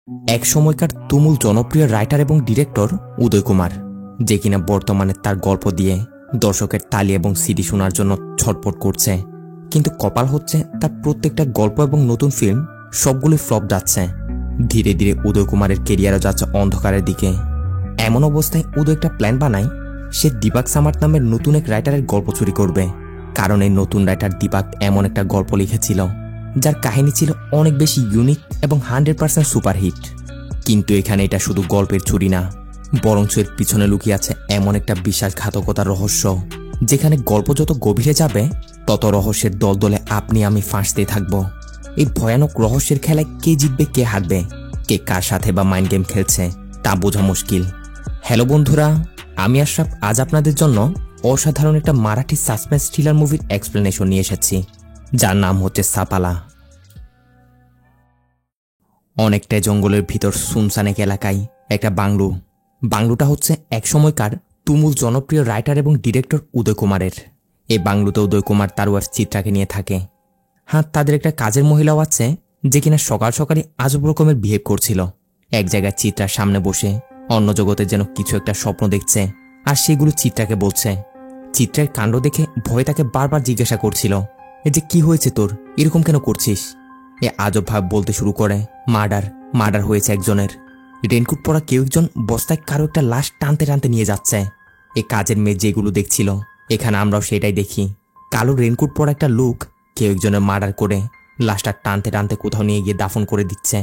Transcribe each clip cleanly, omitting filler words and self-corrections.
এক সময়কার তুমুল জনপ্রিয় রাইটার এবং ডিরেক্টর উদয় কুমার, যে কিনা বর্তমানে তার গল্প দিয়ে দর্শকের তালি এবং সিডি শোনার জন্য ছটফট করছে। কিন্তু কপাল হচ্ছে তার প্রত্যেকটা গল্প এবং নতুন ফিল্ম সবগুলোই ফ্লপ যাচ্ছে। ধীরে ধীরে উদয় কুমারের কেরিয়ারও যাচ্ছে অন্ধকারের দিকে। এমন অবস্থায় উদয় একটা প্ল্যান বানায়, সে দীপাক সামার্ট নামের নতুন এক রাইটারের গল্প চুরি করবে। কারণ এই নতুন রাইটার দীপাক এমন একটা গল্প লিখেছিল যার কাহিনী ছিল অনেক বেশি ইউনিক এবং 100% সুপারহিট। কিন্তু এখানে এটা শুধু গল্পের চুরি না, বরঞ্চ এর পিছনে লুকিয়ে আছে এমন একটা বিশ্বাসঘাতকতার রহস্য, যেখানে গল্প যত গভীরে যাবে তত রহস্যের দলদলে আপনি আমি ফাঁসতে থাকব। এই ভয়ানক রহস্যের খেলায় কে জিতবে কে হারবে, কে কার সাথে বা মাইন্ড গেম খেলছে তা বোঝা মুশকিল। হ্যালো বন্ধুরা, আমি আশরাফ আজ আপনাদের জন্য অসাধারণ একটা মারাঠি সাসপেন্স থ্রিলার মুভির এক্সপ্লেনেশন নিয়ে এসেছি, যার নাম হচ্ছে সাপালা। অনেকটাই জঙ্গলের ভিতর সুনসান এক এলাকায় একটা বাংলোটা হচ্ছে এক সময়কার তুমুল জনপ্রিয় রাইটার এবং ডিরেক্টর উদয় কুমারের। এই বাংলোতে উদয় কুমার তার ওয়াইফ চিত্রাকে নিয়ে থাকে। হ্যাঁ, তাদের একটা কাজের মহিলাও আছে, যে কিনা সকাল সকালে আজব রকমের বিহেভ করছিল। এক জায়গায় চিত্রার সামনে বসে অন্য জগতের যেন কিছু একটা স্বপ্ন দেখছে, আর সেগুলো চিত্রাকে বলছে। চিত্রের কাণ্ড দেখে ভয় তাকে বারবার জিজ্ঞাসা করছিল, এ যে কি হয়েছে তোর, এরকম কেন করছিস? এ আজব ভাব বলতে শুরু করে, মার্ডার হয়েছে একজনের। রেনকোট পরা কেউ একজন বস্তায় কারো একটা লাশ টানতে টানতে নিয়ে যাচ্ছে। এ কাজের মেয়ে যেগুলো দেখছিল, এখানে আমরাও সেটাই দেখি। কালো রেনকোট পরা একটা লোক কেউ একজনের মার্ডার করে লাশটা টানতে টানতে কোথাও নিয়ে গিয়ে দাফন করে দিচ্ছে।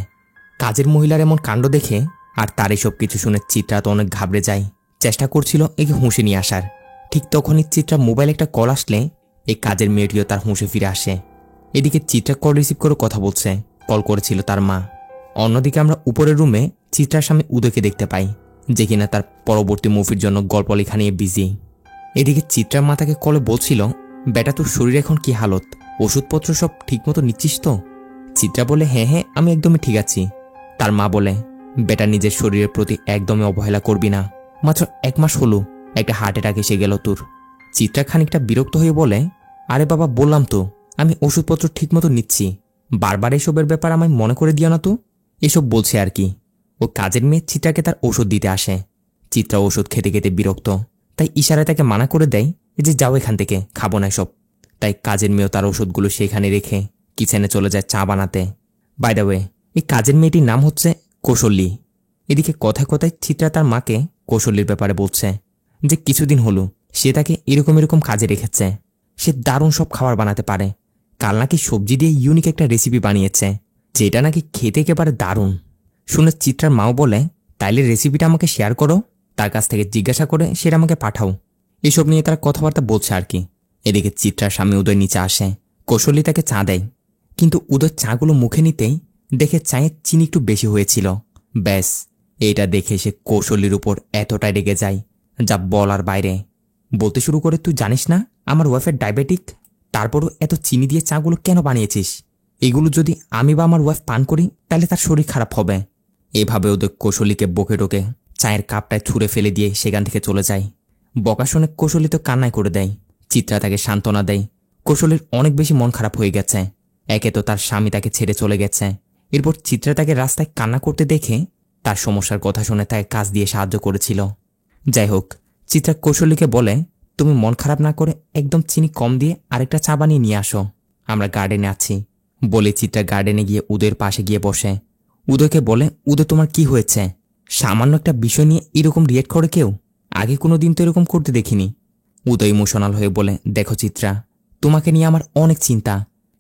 কাজের মহিলার এমন কাণ্ড দেখে আর তার এসব কিছু শুনে চিত্রা তো অনেক ঘাবড়ে যায়, চেষ্টা করছিল একে হুঁশে নিয়ে আসার। ঠিক তখনই চিত্রা মোবাইল একটা কল আসলে এই কাজের মেয়েটিও তার হুঁশে ফিরে আসে। এদিকে চিত্রা কল রিসিভ করে কথা বলছে, কল করেছিল তার মা। অন্যদিকে আমরা উপরের রুমে চিত্রার সামনে উদয়কে দেখতে পাই, যে কিনা তার পরবর্তী মুভির জন্য গল্প লেখা নিয়ে বিজি। এদিকে চিত্রার মা তাকে কলে বলছিল, বেটা তোর শরীর এখন কি হালত, ওষুধপত্র সব ঠিকমতো নিচ্ছিস তো? চিত্রা বলে, হ্যাঁ আমি একদমই ঠিক আছি। তার মা বলে, বেটা নিজের শরীরের প্রতি একদমই অবহেলা করবি না, মাত্র 1 মাস হলো একটা হার্ট অ্যাটাক এসে গেল তোর। চিত্রা খানিকটা বিরক্ত হয়ে বলে, আরে বাবা বললাম তো আমি ওষুধপত্র ঠিকমতো নিচ্ছি, বারবার এসবের ব্যাপার আমায় মনে করে দিও না তো। এসব বলছে আর কি। ও কাজের মেয়ে চিত্রাকে তার ওষুধ দিতে আসে। চিত্রা ওষুধ খেতে খেতে বিরক্ত, তাই ইশারায় তাকে মানা করে দেয় যে যাও এখান থেকে, খাবো না এসব। তাই কাজের মেয়েও তার ওষুধগুলো সেখানে রেখে কিচেনে চলে যায় চা বানাতে। বাই দ্য ওয়ে, এই কাজের মেয়েটির নাম হচ্ছে কৌশল্যী। এদিকে কথায় কথায় চিত্রা তার মাকে কৌশল্যীর ব্যাপারে বলছে যে কিছুদিন হলো সে তাকে এরকম কাজে রেখেছে। সে দারুণ সব খাবার বানাতে পারে। কাল নাকি সবজি দিয়ে ইউনিক একটা রেসিপি বানিয়েছে, যেটা নাকি খেতে একেবারে দারুণ। শুনে চিত্রার মাও বলে, তাইলে রেসিপিটা আমাকে শেয়ার করো, তার কাছ থেকে জিজ্ঞাসা করে সেটা আমাকে পাঠাও। এসব নিয়ে তারা কথাবার্তা বলছে আর কি। এদিকে চিত্রার স্বামী উদয় নিচে আসে, কৌশল্যী তাকে চা দেয়। কিন্তু উদয় চাগুলো মুখে নিতেই দেখে চায়ে চিনি একটু বেশি হয়েছিল। ব্যাস, এইটা দেখে সে কৌশল্যীর উপর এতটাই রেগে যায় যা বলার বাইরে। বলতে শুরু করে, তুই জানিস না আমার ওয়াইফের ডায়াবেটিক, তারপরও এত চিনি দিয়ে চাগুলো কেন বানিয়েছিস? এগুলো যদি আমি বা আমার ওয়াইফ পান করি তাহলে তার শরীর খারাপ হবে। এভাবে ওদের কৌশলীকে বকে টোকে চায়ের কাপটায় ছুঁড়ে ফেলে দিয়ে সেখান থেকে চলে যায়। বকা শুনে কৌশলী তো কান্নাই করে দেয়। চিত্রা তাকে সান্ত্বনা দেয়। কৌশলীর অনেক বেশি মন খারাপ হয়ে গেছে। একে তো তার স্বামী তাকে ছেড়ে চলে গেছে, এরপর চিত্রা তাকে রাস্তায় কান্না করতে দেখে তার সমস্যার কথা শুনে তাকে কাজ দিয়ে সাহায্য করেছিল। যাই হোক, চিত্রা কৌশলীকে বলে, তুমি মন খারাপ না করে একদম চিনি কম দিয়ে আরেকটা চা বানিয়ে নিয়ে আসো, আমরা গার্ডেনে আছি। বলে চিত্রা গার্ডেনে গিয়ে উদয়ের পাশে গিয়ে বসে। উদয়কে বলে, উদয় তোমার কি হয়েছে? সামান্য একটা বিষয় নিয়ে এরকম রিয়েক্ট করে কেউ? আগে কোনো দিন তো এরকম করতে দেখিনি। উদয় ইমোশনাল হয়ে বলে, দেখো চিত্রা, তোমাকে নিয়ে আমার অনেক চিন্তা,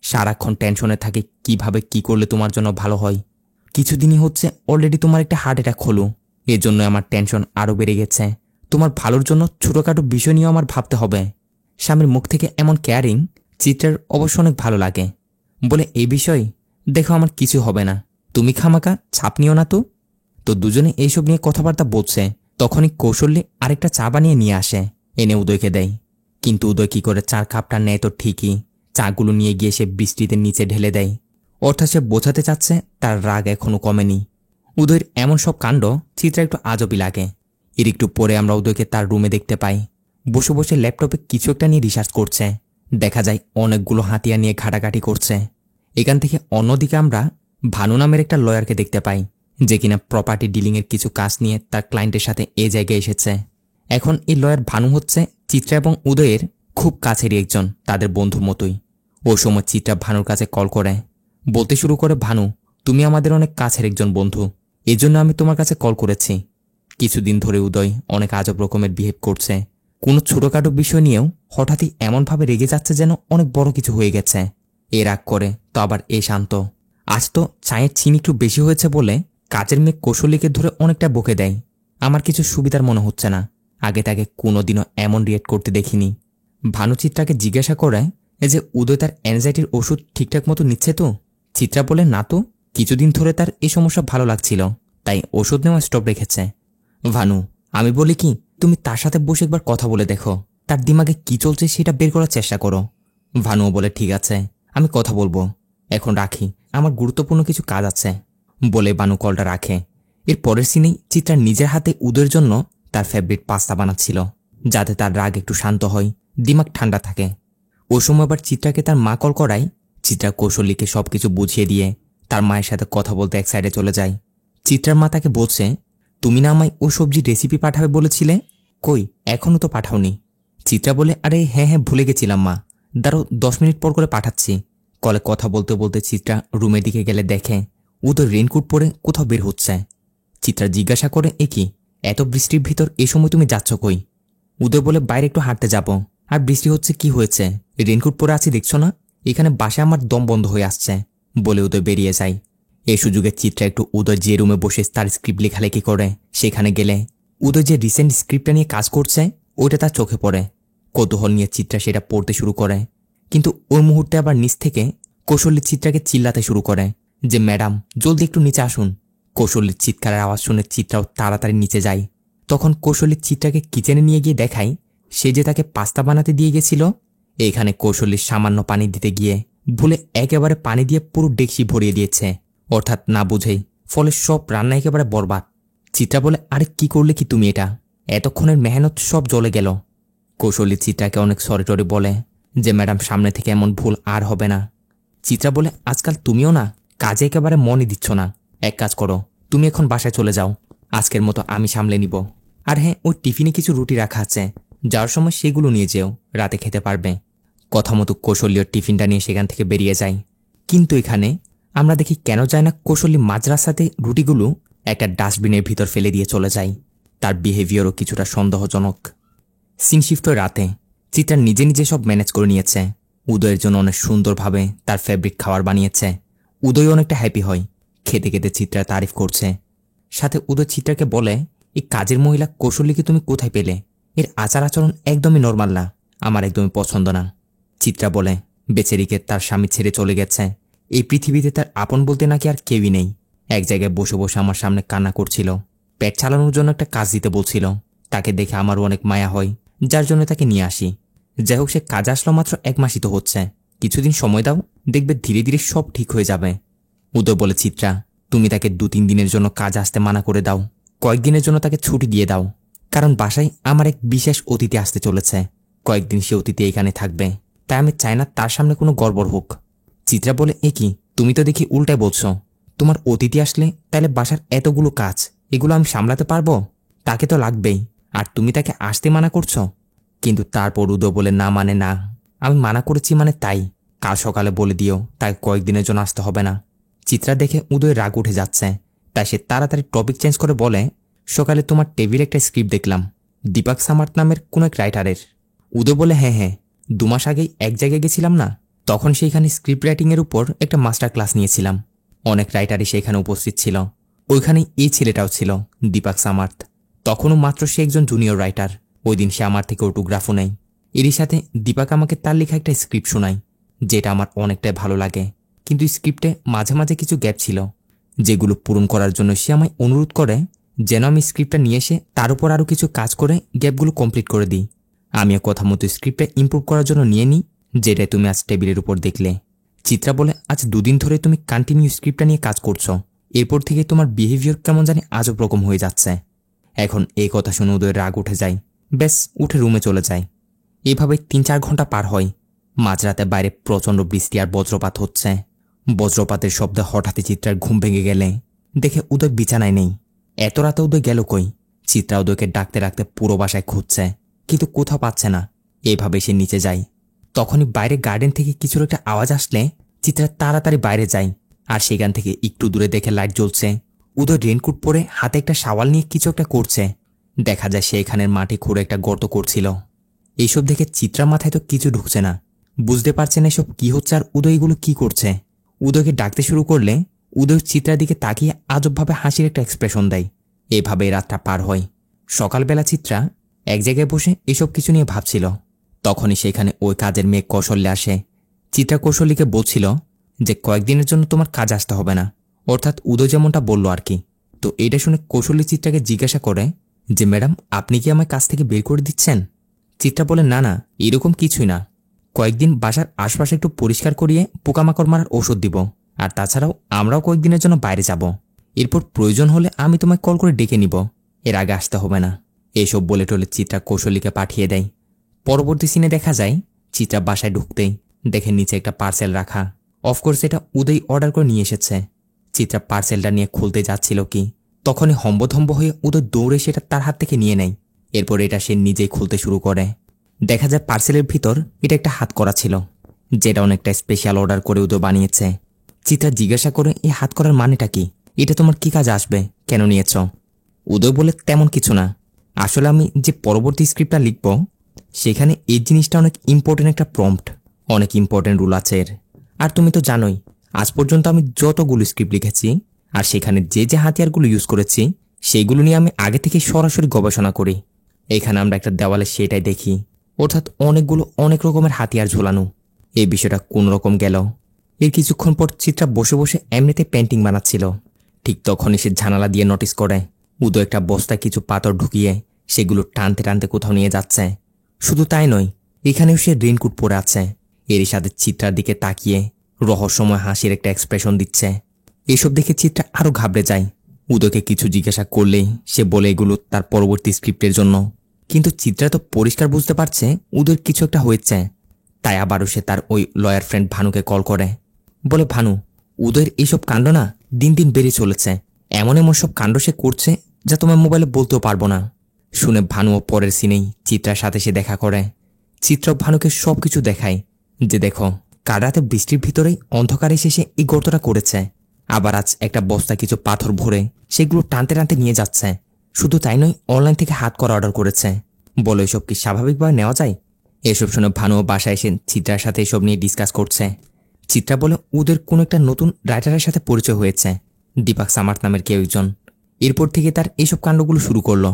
সারাক্ষণ টেনশনে থাকি কিভাবে কি করলে তোমার জন্য ভালো হয়। কিছুদিনই হচ্ছে অলরেডি তোমার একটা হার্ট অ্যাটাক হলো, এর জন্য আমার টেনশন আরও বেড়ে গেছে। তোমার ভালোর জন্য ছোটখাটো বিষয় নিয়েও আমার ভাবতে হবে। স্বামীর মুখ থেকে এমন কেয়ারিং চিত্রার অবশ্য অনেক ভালো লাগে। বলে, এই বিষয় দেখো আমার কিছু হবে না, তুমি খামাকা ছাপ নিও না তো। তো দুজনে এইসব নিয়ে কথাবার্তা বলছে, তখনই কৌশল্যী আরেকটা চা বানিয়ে নিয়ে আসে, এনে উদয়কে দেয়। কিন্তু উদয় কি করে চার কাপটা নেয় তো ঠিকই, চাগুলো নিয়ে গিয়ে সে বৃষ্টিতে নিচে ঢেলে দেয়। অর্থাৎ সে বোঝাতে চাচ্ছে তার রাগ এখনো কমেনি। উদয়ের এমন সব কাণ্ড চিত্রা একটু আজবই লাগে। এর একটু পরে আমরা উদয়কে তার রুমে দেখতে পাই, বসে বসে ল্যাপটপে কিছু একটা নিয়ে রিসার্চ করছে। দেখা যায় অনেকগুলো হাতিয়ার নিয়ে ঘাটাঘাটি করছে। এখান থেকে অন্যদিকে আমরা ভানু নামের একটা লয়ারকে দেখতে পাই, যে কিনা প্রপার্টি ডিলিংয়ের কিছু কাজ নিয়ে তার ক্লায়েন্টের সাথে এ জায়গায় এসেছে। এখন এই লয়ার ভানু হচ্ছে চিত্রা এবং উদয়ের খুব কাছেরই একজন, তাদের বন্ধুর মতোই। ওই সময় চিত্রা ভানুর কাছে কল করে বলতে শুরু করে, ভানু, তুমি আমাদের অনেক কাছের একজন বন্ধু, এজন্য আমি তোমার কাছে কল করেছি। কিছুদিন ধরে উদয় অনেক আজব রকমের বিহেভ করছে। কোনো ছোটখাটো বিষয় নিয়েও হঠাৎই এমনভাবে রেগে যাচ্ছে যেন অনেক বড় কিছু হয়ে গেছে। এ রাগ করে তো আবার এ শান্ত। আজ তো চায়ের চিনি একটু বেশি হয়েছে বলে কাজের মেয়ে কৌশলীকে ধরে অনেকটা বকে দেয়। আমার কিছু সুবিধার মনে হচ্ছে না। আগে তাকে কোনোদিনও এমন রিয়েক্ট করতে দেখিনি। ভানু চিত্রাকে জিজ্ঞাসা করে যে উদয় তার অ্যাংজাইটির ওষুধ ঠিকঠাক মতো নিচ্ছে তো? চিত্রা বলে, না তো, কিছুদিন ধরে তার এই সমস্যা ভালো লাগছিল, তাই ওষুধ নেওয়া স্টপ রেখেছে। ভানু, আমি বলি কি, তুমি তার সাথে বসে একবার কথা বলে দেখো, তার দিমাগে কি চলছে সেটা বের করার চেষ্টা করো। ভানুও বলে, ঠিক আছে, আমি কথা বলবো, এখন রাখি, আমার গুরুত্বপূর্ণ কিছু কাজ আছে। বলে ভানু কলটা রাখে। এর পরের সিনেই চিত্রা নিজের হাতে উদয়ের জন্য তার ফেভারিট পাস্তা বানাচ্ছিল, যাতে তার রাগ একটু শান্ত হয়, দিমাগ ঠান্ডা থাকে। ও সময় আবার চিত্রাকে তার মা কল করায় চিত্রা কৌশলীকে সবকিছু বুঝিয়ে দিয়ে তার মায়ের সাথে কথা বলতে এক সাইডে চলে যায়। চিত্রার মা তাকে বলছে, তুমি না আমায় ও সবজির রেসিপি পাঠাবে বলেছিলে, কই এখনও তো পাঠাওনি। চিত্রা বলে, আরে হ্যাঁ হ্যাঁ ভুলে গেছিলাম মা, দাঁড়ো 10 মিনিট পর করে পাঠাচ্ছি। কলে কথা বলতে বলতে চিত্রা রুমের দিকে গেলে দেখে উদয় রেইনকোট পরে কোথাও বের হচ্ছে। চিত্রা জিজ্ঞাসা করে, এ কি, এত বৃষ্টির ভিতর এই সময় তুমি যাচ্ছ কই? উদয় বলে, বাইরে একটু হাঁটতে যাব। আর বৃষ্টি হচ্ছে কি হয়েছে, রেইনকোট পরে আছি দেখছো না, এখানে বাসে আমার দম বন্ধ হয়ে আসছে। বলে উদয় বেরিয়ে যায়। এই সুযোগে চিত্রা একটু উদয় যে রুমে বসে তার স্ক্রিপ্ট লেখালেখি করে সেখানে গেলে উদয় যে রিসেন্ট স্ক্রিপ্টটা নিয়ে কাজ করছে ওইটা তার চোখে পড়ে। কৌতূহল নিয়ে চিত্রা সেটা পড়তে শুরু করে, কিন্তু ওর মুহূর্তে আবার নিচ থেকে কৌশলী চিত্রাকে চিল্লাতে শুরু করে যে, ম্যাডাম জলদি একটু নিচে আসুন। কৌশলীর চিৎকারের আওয়াজ শুনে চিত্রাও তাড়াতাড়ি নিচে যায়। তখন কৌশলী চিত্রাকে কিচেনে নিয়ে গিয়ে দেখায় সে যে তাকে পাস্তা বানাতে দিয়ে গেছিল, এখানে কৌশলীর সামান্য পানি দিতে গিয়ে ভুলে একেবারে পানি দিয়ে পুরো ডেকচি ভরিয়ে দিয়েছে, অর্থাৎ না বুঝেই। ফলে সব রান্না একেবারে বরবাদ। চিত্রা বলে, আরে কি করলে কি তুমি এটা, এতক্ষণের মেহনত সব জ্বলে গেল। কৌশলী চিত্রাকে অনেক সরি টরি বলে যে, ম্যাডাম সামনে থেকে এমন ভুল আর হবে না। চিত্রা বলে, আজকাল তুমিও না কাজে একেবারে মনই দিচ্ছ না, এক কাজ করো, তুমি এখন বাসায় চলে যাও, আজকের মতো আমি সামলে নিব। আর হ্যাঁ, ওই টিফিনে কিছু রুটি রাখা আছে, যাওয়ার সময় সেগুলো নিয়ে যেও, রাতে খেতে পারবে। কথা মতো কৌশলীয় টিফিনটা নিয়ে সেখান থেকে বেরিয়ে যায়। কিন্তু এখানে আমরা দেখি কেন যায় না, কৌশলী মাঝরাস্তাতে রুটিগুলো একটা ডাস্টবিনের ভিতর ফেলে দিয়ে চলে যায়। তার বিহেভিয়ারও কিছুটা সন্দেহজনক। সিন শিফট হয় রাতে। চিত্রা নিজে নিজে সব ম্যানেজ করে নিয়েছে। উদয়ের জন্য অনেক সুন্দরভাবে তার ফেভারিট খাবার বানিয়েছে। উদয় অনেকটা হ্যাপি হয়। খেতে খেতে চিত্রা তারিফ করছে। সাথে উদয় চিত্রাকে বলে, এই কাজের মহিলা কৌশলীকে তুমি কোথায় পেলে? এর আচার আচরণ একদমই নর্মাল না, আমার একদমই পছন্দ না। চিত্রা বলে, বেচারিকে তার স্বামী ছেড়ে চলে গেছে, এই পৃথিবীতে তার আপন বলতে নাকি আর কেউই নেই। এক জায়গায় বসে বসে আমার সামনে কান্না করছিল, পেট চালানোর জন্য একটা কাজ দিতে বলছিল। তাকে দেখে আমারও অনেক মায়া হয়, যার জন্য তাকে নিয়ে আসি। যাই হোক, সে কাজ আসলো মাত্র 1 মাসই তো হচ্ছে, কিছুদিন সময় দাও, দেখবে ধীরে ধীরে সব ঠিক হয়ে যাবে। উদয় বলে, চিত্রা তুমি তাকে 2-3 দিনের জন্য কাজ আসতে মানা করে দাও, কয়েকদিনের জন্য তাকে ছুটি দিয়ে দাও, কারণ বাসায় আমার এক বিশেষ অতিথি আসতে চলেছে। কয়েকদিন সে অতিথি এখানে থাকবে, তাই আমি চাই না তার সামনে কোনো গড়বড় হোক। চিত্রা বলে, এ কি, তুমি তো দেখি উল্টায় বলছো, তোমার অতিথি আসলে তাহলে বাসার এতগুলো কাজ এগুলো আমি সামলাতে পারবো? তাকে তো লাগবেই, আর তুমি তাকে আসতে মানা করছো। কিন্তু তারপর উদয় বলে, না মানে না, আমি মানা করেছি মানে তাই, কাল সকালে বলে দিও তাকে কয়েকদিনের জন্য আসতে হবে না। চিত্রা দেখে উদয় রাগ উঠে যাচ্ছে, তাই সে তাড়াতাড়ি টপিক চেঞ্জ করে বলে, সকালে তোমার টেবিলে একটা স্ক্রিপ্ট দেখলাম, দীপক সামার্ট নামের কোন এক রাইটারের। উদয় বলে, হ্যাঁ হ্যাঁ, 2 মাস আগেই এক জায়গায় গেছিলাম না, তখন সেইখানে স্ক্রিপ্ট রাইটিংয়ের উপর একটা মাস্টার ক্লাস নিয়েছিলাম। অনেক রাইটারই সেখানে উপস্থিত ছিল, ওইখানে এই ছেলেটাও ছিল, দীপক সামার্ট। তখনও মাত্র সে একজন জুনিয়র রাইটার। ওই দিন সে আমার থেকে অটোগ্রাফও নেয়। এরই সাথে দীপক আমাকে তার লেখা একটা স্ক্রিপ্ট শোনায়, যেটা আমার অনেকটাই ভালো লাগে। কিন্তু স্ক্রিপ্টে মাঝে মাঝে কিছু গ্যাপ ছিল, যেগুলো পূরণ করার জন্য সে আমায় অনুরোধ করে যেন আমি স্ক্রিপ্টটা নিয়ে এসে তার উপর আরও কিছু কাজ করে গ্যাপগুলো কমপ্লিট করে দিই। আমিও কথা মতো স্ক্রিপ্টটা ইমপ্রুভ করার জন্য নিয়ে নিই, যেটাই তুমি আজ টেবিলের উপর দেখলে। চিত্রা বলে, আজ 2 দিন ধরে তুমি কন্টিনিউ স্ক্রিপ্টটা নিয়ে কাজ করছো, এরপর থেকে তোমার বিহেভিয়ার কেমন জানি আজব রকম হয়ে যাচ্ছে। এখন এই কথা শুনে উদয়ের রাগ উঠে যায়, ব্যাস উঠে রুমে চলে যায়। এভাবে 3-4 ঘন্টা পার হয়। মাঝরাতে বাইরে প্রচণ্ড বৃষ্টি আর বজ্রপাত হচ্ছে। বজ্রপাতের শব্দে হঠাৎই চিত্রার ঘুম ভেঙে গেলে দেখে উদয় বিছানায় নেই। এত রাতে উদয় গেল কই? চিত্রা উদয়কে ডাকতে ডাকতে পুরো বাসায় খুঁজছে, কিন্তু কোথাও পাচ্ছে না। এইভাবে সে নিচে যায়। তখনই বাইরে গার্ডেন থেকে কিছুর একটা আওয়াজ আসলে চিত্রা তাড়াতাড়ি বাইরে যায়, আর সেখান থেকে একটু দূরে দেখে লাইট জ্বলছে। উদয় রেনকোট পরে হাতে একটা শাওয়াল নিয়ে কিছু একটা করছে। দেখা যায় সে এখানের মাটি খুঁড়ে একটা গর্ত করছিল। এইসব দেখে চিত্রার মাথায় তো কিছু ঢুকছে না, বুঝতে পারছে না এসব কি হচ্ছে আর উদয় এগুলো কি করছে। উদয়কে ডাকতে শুরু করলে উদয় চিত্রার দিকে তাকিয়ে আজবভাবে হাসির একটা এক্সপ্রেশন দেয়। এভাবে রাতটা পার হয়। সকালবেলা চিত্রা এক জায়গায় বসে এসব কিছু নিয়ে ভাবছিল। তখনই সেখানে ওই কাজের মেয়ে কৌশল্যে আসে। চিত্রা কৌশলীকে বলছিল যে কয়েকদিনের জন্য তোমার কাজ আসতে হবে না, অর্থাৎ উদয় যেমনটা বলল আর কি। তো এটা শুনে কৌশলী চিত্রাকে জিজ্ঞাসা করে যে ম্যাডাম, আপনি কি আমার কাজ থেকে বের করে দিচ্ছেন? চিত্রা বলে না না, এরকম কিছুই না। কয়েকদিন বাসার আশপাশে একটু পরিষ্কার করিয়ে পোকামাকড় মারার ওষুধ দিব, আর তাছাড়াও আমরাও কয়েকদিনের জন্য বাইরে যাব। এরপর প্রয়োজন হলে আমি তোমায় কল করে ডেকে নিব, এর আগে আসতে হবে না। এসব বলে টলে চিত্রা কৌশলীকে পাঠিয়ে দেয়। পরবর্তী সিনে দেখা যায় চিত্রা বাসায় ঢুকতেই দেখে নিচে একটা পার্সেল রাখা। অফকোর্স এটা উদয় অর্ডার করে নিয়ে এসেছে। চিত্রা পার্সেলটা নিয়ে খুলতে যাচ্ছিল কি তখনই হম্বধম্ব হয়ে উদয় দৌড়ে সেটা তার হাত থেকে নিয়ে নেয়। এরপর এটা সে নিজেই খুলতে শুরু করে। দেখা যায় পার্সেলের ভিতর এটা একটা হাত করা ছিল, যেটা অনেকটা স্পেশাল অর্ডার করে উদয় বানিয়েছে। চিত্রা জিজ্ঞাসা করে এই হাত করার মানেটা কি? এটা তোমার কি কাজে আসবে? কেন নিয়েছ? উদয় বলে তেমন কিছু না, আসলে আমি যে পরবর্তী স্ক্রিপ্টটা লিখব সেখানে এই জিনিসটা অনেক ইম্পর্টেন্ট একটা প্রম্পট, অনেক ইম্পর্টেন্ট রুল আছে এর। আর তুমি তো জানোই আজ পর্যন্ত আমি যতগুলো স্ক্রিপ্ট লিখেছি আর সেখানে যে যে হাতিয়ারগুলো ইউজ করেছি সেইগুলো নিয়ে আমি আগে থেকে সরাসরি গবেষণা করি। এখানে আমরা একটা দেওয়ালে সেটাই দেখি, অর্থাৎ অনেকগুলো অনেক রকমের হাতিয়ার ঝোলানো। এই বিষয়টা কোন রকম গেল। এর কিছুক্ষণ পর চিত্রা বসে বসে এমনিতে পেন্টিং বানাচ্ছিল। ঠিক তখনই সে জানালা দিয়ে নোটিস করে উদয় একটা বস্তায় কিছু পাথর ঢুকিয়ে সেগুলো টানতে টানতে কোথাও নিয়ে যাচ্ছে। শুধু তাই নয়, এখানেও সে রেনকোট পরে আছে। এরই সাথে চিত্রার দিকে তাকিয়ে রহস্যময় হাসির একটা এক্সপ্রেশন দিচ্ছে। এইসব দেখে চিত্রা আরো ঘাবড়ে যায়। উদয়কে কিছু জিজ্ঞাসা করলেই সে বলে এগুলো তার পরবর্তী স্ক্রিপ্টের জন্য। কিন্তু চিত্রা তো পরিষ্কার বুঝতে পারছে উদয়ের কিছু একটা হয়েছে। তাই আবারও সে তার ওই লয়ার ফ্রেন্ড ভানুকে কল করে। বলে ভানু, উদয়ের এইসব কাণ্ড না দিন দিন বেড়ে চলেছে। এমন এমন সব কাণ্ড সে করছে যা তোমার মোবাইলে বলতেও পারবো না। শুনে ভানুও পরের সিনেই চিত্রার সাথে সে দেখা করে। চিত্রা ভানুকে সবকিছু দেখায় যে দেখো কাল রাতে বৃষ্টির ভিতরেই অন্ধকারে শেষে এই গর্তটা করেছে। আবার আজ একটা বস্তা কিছু পাথর ভরে সেগুলো টানতে টানতে নিয়ে যাচ্ছে। শুধু তাই নয়, অনলাইন থেকে হাত করা অর্ডার করেছে। বলো এসব কি স্বাভাবিকভাবে নেওয়া যায়? এসব শুনে ভানুও বাসায় এসে চিত্রার সাথে এসব নিয়ে ডিসকাস করছে। চিত্রা বলে ওদের কোনো একটা নতুন রাইটারের সাথে পরিচয় হয়েছে, দীপক সামার্থ নামের কেউ একজন। এরপর থেকে তার এইসব কাণ্ডগুলো শুরু করলো।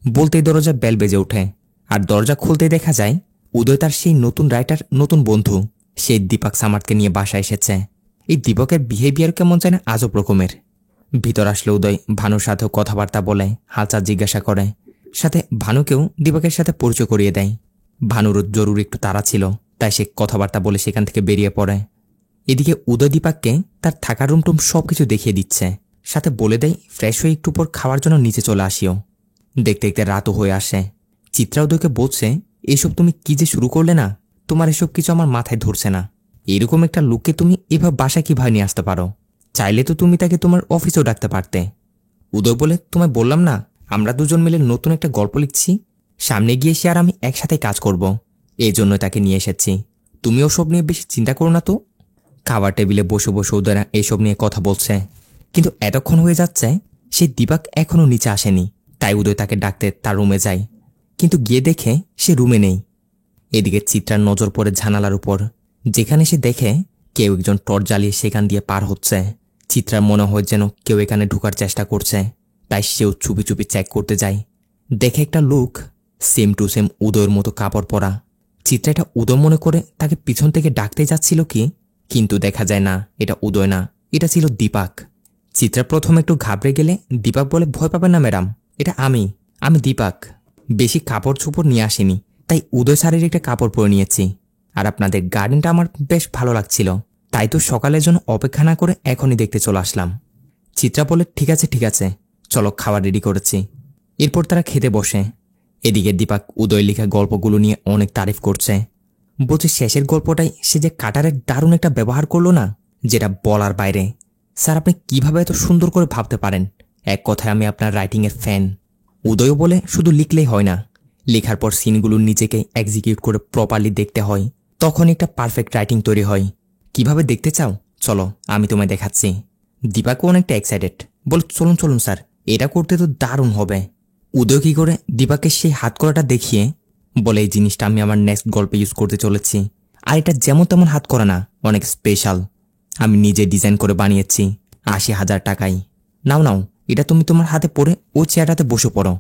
বলতেই দরজা বেল বেজে ওঠে, আর দরজা খুলতেই দেখা যায় উদয় তার সেই নতুন রাইটার নতুন বন্ধু সেই দীপক সামার্থকে নিয়ে বাসায় এসেছে। এই দীপকের বিহেভিয়ার কেমন যায় না আজব রকমের। ভিতর আসলে উদয় ভানুর সাথেও কথাবার্তা বলে হালচাল জিজ্ঞাসা করে, সাথে ভানুকেও দীপকের সাথে পরিচয় করিয়ে দেয়। ভানুর জরুরি একটু তাড়া ছিল, তাই সে কথাবার্তা বলে সেখান থেকে বেরিয়ে পড়ে। এদিকে উদয় দীপককে তার থাকার রুমটুম সবকিছু দেখিয়ে দিচ্ছে, সাথে বলে দেয় ফ্রেশ হয়ে একটু পর খাওয়ার জন্য নিচে চলে আসিও। দেখতে দেখতে রাতও হয়ে আসে। চিত্রা উদয়কে বলছে, এসব তুমি কি যে শুরু করলে না, তোমার এসব কিছু আমার মাথায় ধরছে না। এরকম একটা লোককে তুমি এভাবে বাসায় কিভাবে নিয়ে আসতে পারো? চাইলে তো তুমি তাকে তোমার অফিসেও ডাকতে পারতে। উদয় বলে, তোমায় বললাম না আমরা দুজন মিলে নতুন একটা গল্প লিখছি, সামনে গিয়ে সে আর আমি একসাথে কাজ করব, এই জন্য তাকে নিয়ে এসেছি। তুমিও সব নিয়ে বেশি চিন্তা করো না তো। খাবার টেবিলে বসে বসে উদয়রা এইসব নিয়ে কথা বলছে, কিন্তু এতক্ষণ হয়ে যাচ্ছে সে দীপক এখনও নিচে আসেনি। তাই উদয় তাকে ডাকতে তার রুমে যায়, কিন্তু গিয়ে দেখে সে রুমে নেই। এদিকে চিত্রার নজর পড়ে জানালার উপর, যেখানে সে দেখে কেউ একজন টর্চ জ্বালিয়ে সেখান দিয়ে পার হচ্ছে। চিত্রার মনে হয় যেন কেউ এখানে ঢোকার চেষ্টা করছে, তাই সেও চুপি চুপি চেক করতে যায়। দেখে একটা লোক সেম টু সেম উদয়ের মতো কাপড় পরা। চিত্রা এটা উদয় মনে করে তাকে পিছন থেকে ডাকতে যাচ্ছিল কি, কিন্তু দেখা যায় না এটা উদয় না, এটা ছিল দীপক। চিত্রা প্রথমে একটু ঘাবড়ে গেলে দীপক বলে, ভয় পাবেন না ম্যাডাম, এটা আমি দীপক। বেশি কাপড় চোপড় নিয়ে আসিনি, তাই উদয় স্যারের একটা কাপড় পরে নিয়েছি। আর আপনাদের গার্ডেনটা আমার বেশ ভালো লাগছিল, তাই তো সকালের জন্য অপেক্ষা না করে এখনই দেখতে চলে আসলাম। চিত্রা বলে, ঠিক আছে চলো, খাবার রেডি করেছি। এরপর তারা খেতে বসে। এদিকে দীপক উদয় লেখা গল্পগুলো নিয়ে অনেক তারিফ করছে। বলছে শেষের গল্পটাই সে যে কাটারের দারুণ একটা ব্যবহার করলো না, যেটা বলার বাইরে। স্যার আপনি কিভাবে এত সুন্দর করে ভাবতে পারেন? এক কথায় আমি আপনার রাইটিংয়ের ফ্যান। উদয়ও বলে শুধু লিখলেই হয় না, লেখার পর সিনগুলো নিজেকে এক্সিকিউট করে প্রপারলি দেখতে হয়, তখন একটা পারফেক্ট রাইটিং তৈরি হয়। কিভাবে দেখতে চাও? চলো আমি তোমায় দেখাচ্ছি। দীপাকও অনেকটা এক্সাইটেড, বলে চলুন চলুন স্যার, এটা করতে তো দারুণ হবে। উদয় কি করে দীপাকে সেই হাতকড়াটা দেখিয়ে বলে, এই জিনিসটা আমি আমার নেক্সট গল্পে ইউজ করতে চলেছি, আর এটা যেমন তেমন হাতকড়া না, অনেক স্পেশাল, আমি নিজে ডিজাইন করে বানিয়েছি ৮০,০০০ টাকায়। নাও নাও, এটা তুমি তোমার হাতে পরে ও চেয়ারটাতে বসে পড়ো।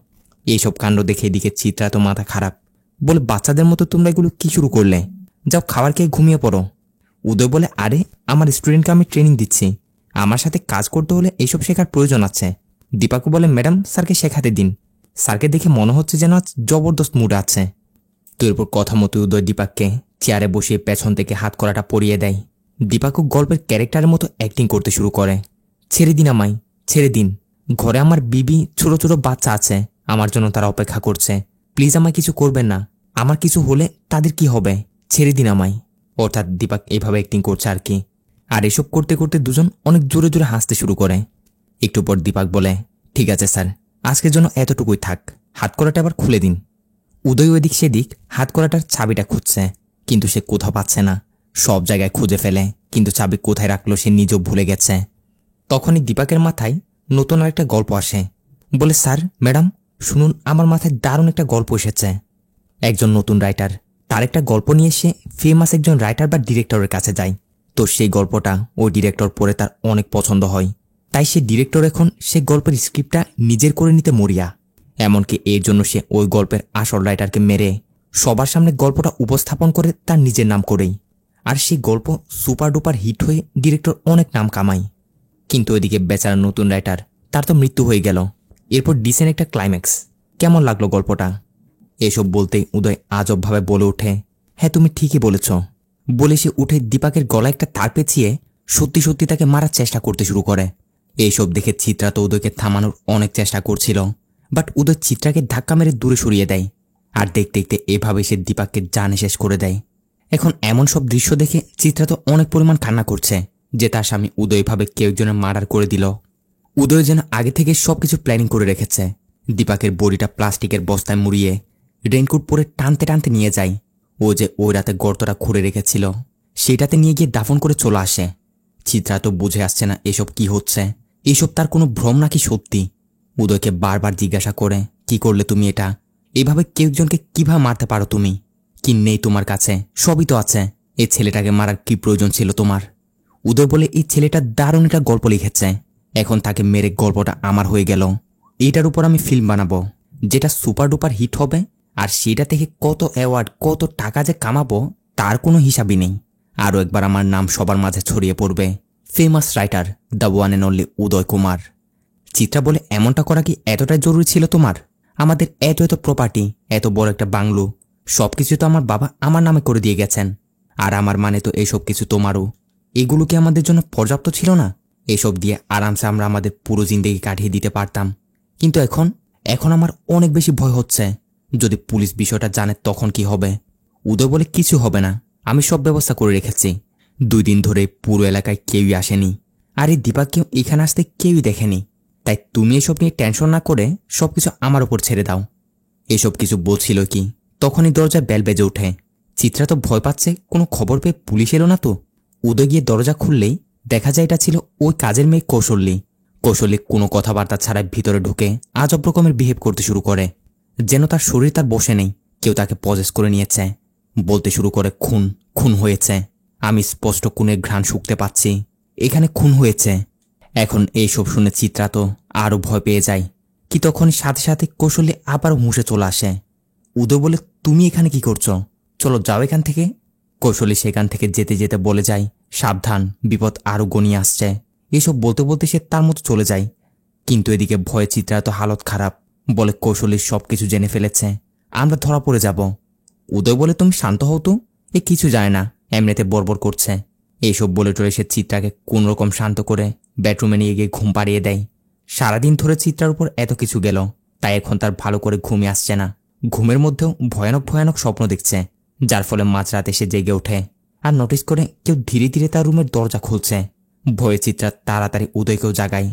এইসব কাণ্ড দেখে এদিকে চিত্রা তো মাথা খারাপ, বলে বাচ্চাদের মতো তোমরা এগুলো কি শুরু করলে? যাও খাবার খেয়ে ঘুমিয়ে পড়ো। উদয় বলে, আরে আমার স্টুডেন্টকে আমি ট্রেনিং দিচ্ছি, আমার সাথে কাজ করতে হলে এইসব শেখার প্রয়োজন আছে। দীপাকও বলে, ম্যাডাম স্যারকে শেখাতে দিন, স্যারকে দেখে মনে হচ্ছে যেন আজ জবরদস্ত মুড আছে। তো এরপর কথা মতো উদয় দীপাককে চেয়ারে বসিয়ে পেছন থেকে হাত করাটা পরিয়ে দেয়। দীপাকও গল্পের ক্যারেক্টারের মতো অ্যাক্টিং করতে শুরু করে। ছেড়ে দিন আমায়, ছেড়ে দিন, ঘরে আমার বিবি ছোট ছোট বাচ্চা আছে, আমার জন্য তারা অপেক্ষা করছে, প্লিজ আমায় কিছু করবেন না, আমার কিছু হলে তাদের কি হবে, ছেড়ে দিন আমায়। অর্থাৎ দীপাক এইভাবে অ্যাক্টিং করছে আর কি। আর এসব করতে করতে দুজন অনেক জোরে জোরে হাসতে শুরু করে। একটু পর দীপাক বলে, ঠিক আছে স্যার, আজকের জন্য এতটুকুই থাক, হাতকড়াটা আবার খুলে দিন। উদয় এদিক সেদিক হাতকড়াটার চাবিটা খুঁজছে, কিন্তু সে কোথাও পাচ্ছে না, সব জায়গায় খুঁজে ফেলে, কিন্তু চাবি কোথায় রাখলো সে নিজেও ভুলে গেছে। তখনই দীপাকের মাথায় নতুন আরেকটা গল্প আসে। বলে, স্যার ম্যাডাম শুনুন, আমার মাথায় দারুণ একটা গল্প এসেছে। একজন নতুন রাইটার তার একটা গল্প নিয়ে সে ফেমাস একজন রাইটার বা ডিরেক্টরের কাছে যায়। তো সেই গল্পটা ওই ডিরেক্টর পড়ে তার অনেক পছন্দ হয়, তাই সে ডিরেক্টর এখন সে গল্পের স্ক্রিপ্টটা নিজের করে নিতে মরিয়া। এমনকি এর জন্য সে ওই গল্পের আসল রাইটারকে মেরে সবার সামনে গল্পটা উপস্থাপন করে তার নিজের নাম করেই। আর সেই গল্প সুপার ডুপার হিট হয়ে ডিরেক্টর অনেক নাম কামায়। কিন্তু ওইদিকে বেচারা নতুন রাইটার, তার তো মৃত্যু হয়ে গেল। এরপর ডিসেন্ট একটা ক্লাইম্যাক্স। কেমন লাগলো গল্পটা? এসব বলতেই উদয় আজবভাবে বলে ওঠে, হ্যাঁ তুমি ঠিকই বলেছ। বলে সে উঠে দীপাকের গলায় একটা তার পেঁচিয়ে সত্যি সত্যি তাকে মারার চেষ্টা করতে শুরু করে। এইসব দেখে চিত্রা তো উদয়কে থামানোর অনেক চেষ্টা করছিল, বাট উদয় চিত্রাকে ধাক্কা মেরে দূরে সরিয়ে দেয়। আর দেখতে দেখতে এভাবে সে দীপাককে জানে শেষ করে দেয়। এখন এমন সব দৃশ্য দেখে চিত্রা তো অনেক পরিমাণ কান্না করছে যে তার স্বামী উদয় ভাবে কেউ একজনের মার্ডার করে দিল। উদয় যেন আগে থেকে সবকিছু প্ল্যানিং করে রেখেছে। দীপাকের বডিটা প্লাস্টিকের বস্তায় মুড়িয়ে রেইনকোট পরে টানতে টানতে নিয়ে যায়। ও যে ওই রাতে গর্তটা খুঁড়ে রেখেছিল সেটাতে নিয়ে গিয়ে দাফন করে চলে আসে। চিত্রা তো বুঝে আসছে না এসব কি হচ্ছে, এসব তার কোনো ভ্রম নাকি সত্যি। উদয়কে বারবার জিজ্ঞাসা করে, কি করলে তুমি এটা? এভাবে কেউ একজনকে কিভাবে মারতে পারো তুমি? কি নেই তোমার কাছে? সবই তো আছে, এই ছেলেটাকে মারার কি প্রয়োজন ছিল তোমার? উদয় বলে, এই ছেলেটা দারুণ একটা গল্প লিখেছে, এখন তাকে মেরে গল্পটা আমার হয়ে গেল। এটার উপর আমি ফিল্ম বানাবো যেটা সুপার ডুপার হিট হবে, আর সেটা থেকে কত অ্যাওয়ার্ড কত টাকা যে কামাবো তার কোনো হিসাবই নেই। আরও একবার আমার নাম সবার মাঝে ছড়িয়ে পড়বে, famous writer the one and only Uday Kumar. Chitra বলে, এমনটা করা কি এতটাই জরুরি ছিল তোমার? আমাদের এত এত প্রপার্টি, এত বড় একটা বাংলো, সবকিছু তো আমার বাবা আমার নামে করে দিয়ে গেছেন, আর আমার মানে তো এইসব কিছু তোমারও। এগুলো কি আমাদের জন্য পর্যাপ্ত ছিল না? এসব দিয়ে আরামসে আমরা আমাদের পুরো জিন্দেগি কাটিয়ে দিতে পারতাম। কিন্তু এখন এখন আমার অনেক বেশি ভয় হচ্ছে, যদি পুলিশ বিষয়টা জানে তখন কি হবে? উদয় বলে, কিছু হবে না, আমি সব ব্যবস্থা করে রেখেছি। 2 দিন ধরে পুরো এলাকায় কেউই আসেনি, আর এই দীপাককেও এখানে আসতে কেউই দেখেনি, তাই তুমি এসব নিয়ে টেনশন না করে সবকিছু আমার উপর ছেড়ে দাও। এসব কিছু বলছিল কি তখনই দরজায় বেল বেজে ওঠে। চিত্রা তো ভয় পাচ্ছে কোনো খবর পেয়ে পুলিশ এলো না তো। উদয় গিয়ে দরজা খুললেই দেখা যায় এটা ছিল ওই কাজের মেয়ে কৌশল্যী। কৌশল্যী কোনো কথাবার্তা ছাড়াই ভিতরে ঢুকে আজব রকমের বিহেভ করতে শুরু করে, যেন তার শরীর তার বসে নেই, কেউ তাকে পজেস করে নিয়েছে। বলতে শুরু করে, খুন খুন হয়েছে, আমি স্পষ্ট খুনের ঘ্রাণ শুকতে পাচ্ছি, এখানে খুন হয়েছে। এখন এইসব শুনে চিত্রা তো আরও ভয় পেয়ে যায়। কি তখন সাথে সাথে কৌশল্যী আবারও মুছে চলে আসে। উদয় বলে, তুমি এখানে কি করছো? চলো যাও এখান থেকে। কৌশল্যী সেখান থেকে যেতে যেতে বলে যায়, সাবধান, বিপদ আরও গনিয়ে আসছে। এসব বলতে বলতে সে তার মতো চলে যায়। কিন্তু এদিকে ভয়ে চিত্রা তো হালত খারাপ, বলে কৌশল্যী সবকিছু জেনে ফেলেছে, আমরা ধরা পড়ে যাব। উদয় বলে, তুমি শান্ত হও তো, এ কিছু যায় না, এমনিতে বড়বড় করছে। এইসব বলে টলে সে চিত্রাকে কোনরকম শান্ত করে বেডরুমে নিয়ে গিয়ে ঘুম পাড়িয়ে দেয়। সারাদিন ধরে চিত্রার উপর এত কিছু গেল, তাই এখন তার ভালো করে ঘুমই আসছে না। ঘুমের মধ্যেও ভয়ানক ভয়ানক স্বপ্ন দেখছে, যার ফলে মাঝরাতে সে জেগে ওঠে আর নোটিস করে কেউ ধীরে ধীরে তার রুমের দরজা খুলছে। ভয়ে চিত্রা তাড়াতাড়ি উদয়কেও জাগায়।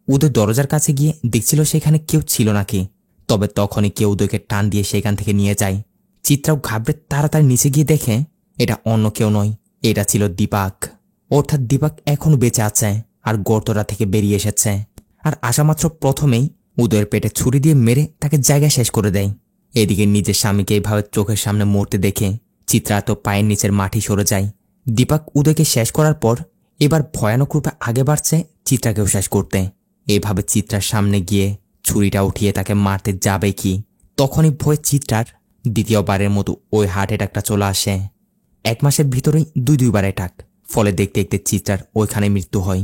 উদয় দরজার কাছে গিয়ে দেখছিল সেখানে কেউ ছিল নাকি, তবে তখনই কেউ উদয়কে টান দিয়ে সেখান থেকে নিয়ে যায়। চিত্রাও ঘাবড়ে তাড়াতাড়ি নিচে গিয়ে দেখে এটা অন্য কেউ নয়, এটা ছিল দীপাক। অর্থাৎ দীপাক এখনো বেঁচে আছে আর গর্তটা থেকে বেরিয়ে এসেছে। আর আসামাত্র প্রথমেই উদয়ের পেটে ছুরি দিয়ে মেরে তাকে জায়গায় শেষ করে দেয়। এদিকে নিজের স্বামীকে এইভাবে চোখের সামনে মরতে দেখে চিত্রা তো পায়ের নিচের মাটি সরে যায়। দীপাক উদয়কে শেষ করার পর এবার ভয়ানক রূপে আগে বাড়ছে চিত্রাকেও শেষ করতে। এইভাবে চিত্রার সামনে গিয়ে ছুরিটা উঠিয়ে তাকে মারতে যাবে কি, তখনই ভয়ে চিত্রার দ্বিতীয়বারের মতো ওই হার্ট অ্যাটাকটা চলে আসে। 1 মাসের ভিতরেই দুইবার অ্যাটাক, ফলে দেখতে দেখতে চিত্রার ওইখানে মৃত্যু হয়।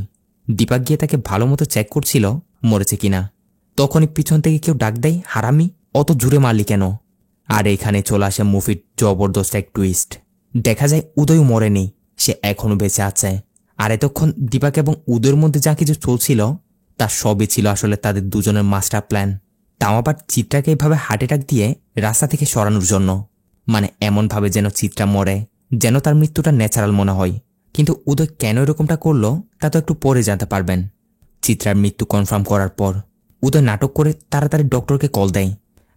দীপাক গিয়ে তাকে ভালো মতো চেক করছিল মরেছে কিনা, তখনই পিছন থেকে কেউ ডাক দেয়, হারামি অত জোরে মারলি কেন? আর এখানে চলে আসে মুভির জবরদস্ত এক টুইস্ট। দেখা যায় উদয় মরেনি, সে এখনো বেঁচে আছে। আর এতক্ষণ দীপাক এবং উদয়ের মধ্যে যা কিছু চলছিল তার সবই ছিল আসলে তাদের দুজনের মাস্টার প্ল্যান। তাও আবার চিত্রাকে এইভাবে হার্ট অ্যাটাক দিয়ে রাস্তা থেকে সরানোর জন্য, মানে এমনভাবে যেন চিত্রা মরে, যেন তার মৃত্যুটা ন্যাচারাল মনে হয়। কিন্তু উদয় কেন এরকমটা করলো তা তো একটু পরে জানতে পারবেন। চিত্রার মৃত্যু কনফার্ম করার পর উদয় নাটক করে তাড়াতাড়ি ডক্টরকে কল দেয়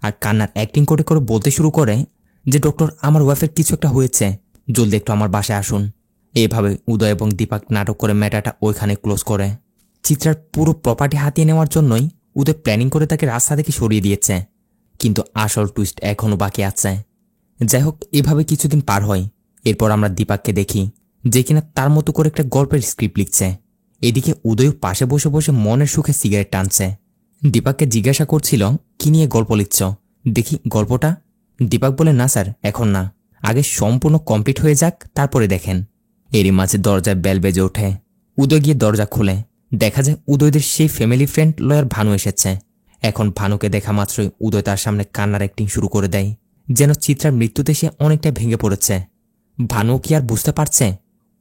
আর কান্নার অ্যাক্টিং করে করে বলতে শুরু করে যে ডক্টর, আমার ওয়াইফের কিছু একটা হয়েছে, জলদি একটু আমার বাসায় আসুন। এইভাবে উদয় এবং দীপাক নাটক করে ম্যাটারটা ওইখানে ক্লোজ করে। চিত্রার পুরো প্রপার্টি হাতিয়ে নেওয়ার জন্যই উদয় প্ল্যানিং করে তাকে রাস্তা থেকে সরিয়ে দিয়েছে, কিন্তু আসল টুইস্ট এখনও বাকি আছে। যাই হোক, এভাবে কিছুদিন পার হয়। এরপর আমরা দীপাককে দেখি যে কিনা তার মতো করে একটা গল্পের স্ক্রিপ্ট লিখছে। এদিকে উদয় পাশে বসে বসে মনের সুখে সিগারেট টানছে। দীপাককে জিজ্ঞাসা করছিল, কি নিয়ে গল্প লিখছ, দেখি গল্পটা। দীপাক বলে, না স্যার, এখন না, আগে সম্পূর্ণ কমপ্লিট হয়ে যাক, তারপরে দেখেন। এরই মাঝে দরজায় বেল বেজে ওঠে। উদয় গিয়ে দরজা খুলে দেখা যায় উদয়দের সেই ফ্যামিলি ফ্রেন্ড লয়ার ভানু এসেছে। এখন ভানুকে দেখা মাত্রই উদয় তার সামনে কান্নার অ্যাক্টিং শুরু করে দেয়, যেন চিত্রার মৃত্যুতে সে অনেকটা ভেঙে পড়েছে। ভানু কি আর বুঝতে পারছে?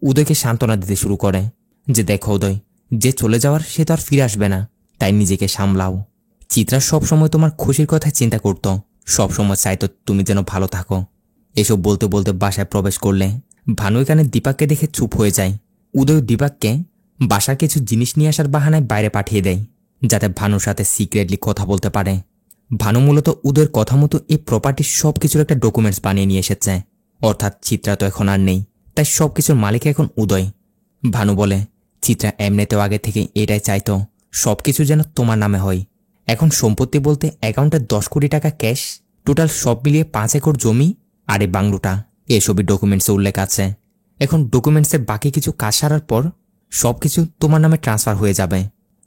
উদয়কে সান্ত্বনা দিতে শুরু করে যে, দেখো উদয়, যে চলে যাওয়ার সে তো আর ফিরে আসবে না, তাই নিজেকে সামলাও। চিত্রা সবসময় তোমার খুশির কথা চিন্তা করত, সবসময় চাইতো তুমি যেন ভালো থাকো। এসব বলতে বলতে বাসায় প্রবেশ করলে ভানু এখানে দীপাককে দেখে চুপ হয়ে যায়। উদয় দীপাককে বাসার কিছু জিনিস নিয়ে আসার বাহানায় বাইরে পাঠিয়ে দেয়, যাতে ভানুর সাথে সিক্রেটলি কথা বলতে পারে। ভানু মূলত উদয়ের কথা মতো এই প্রপার্টির সবকিছুর একটা ডকুমেন্টস বানিয়ে নিয়ে এসেছে। অর্থাৎ চিত্রা তো এখন আর নেই, তাই সবকিছুর মালিক এখন উদয়। ভানু বলে, চিত্রা এমনিতেও আগে থেকে এটাই চাইতো, সবকিছু যেন তোমার নামে হয়। এখন সম্পত্তি বলতে অ্যাকাউন্টে 10 কোটি টাকা ক্যাশ, টোটাল সব মিলিয়ে 5 একর জমি আর এই বাংলোটা, এসবই ডকুমেন্টসে উল্লেখ আছে। এখন ডকুমেন্টসের বাকি কিছু কাজ সারার পর সবকিছু তোমার নামে ট্রান্সফার হয়ে যাবে।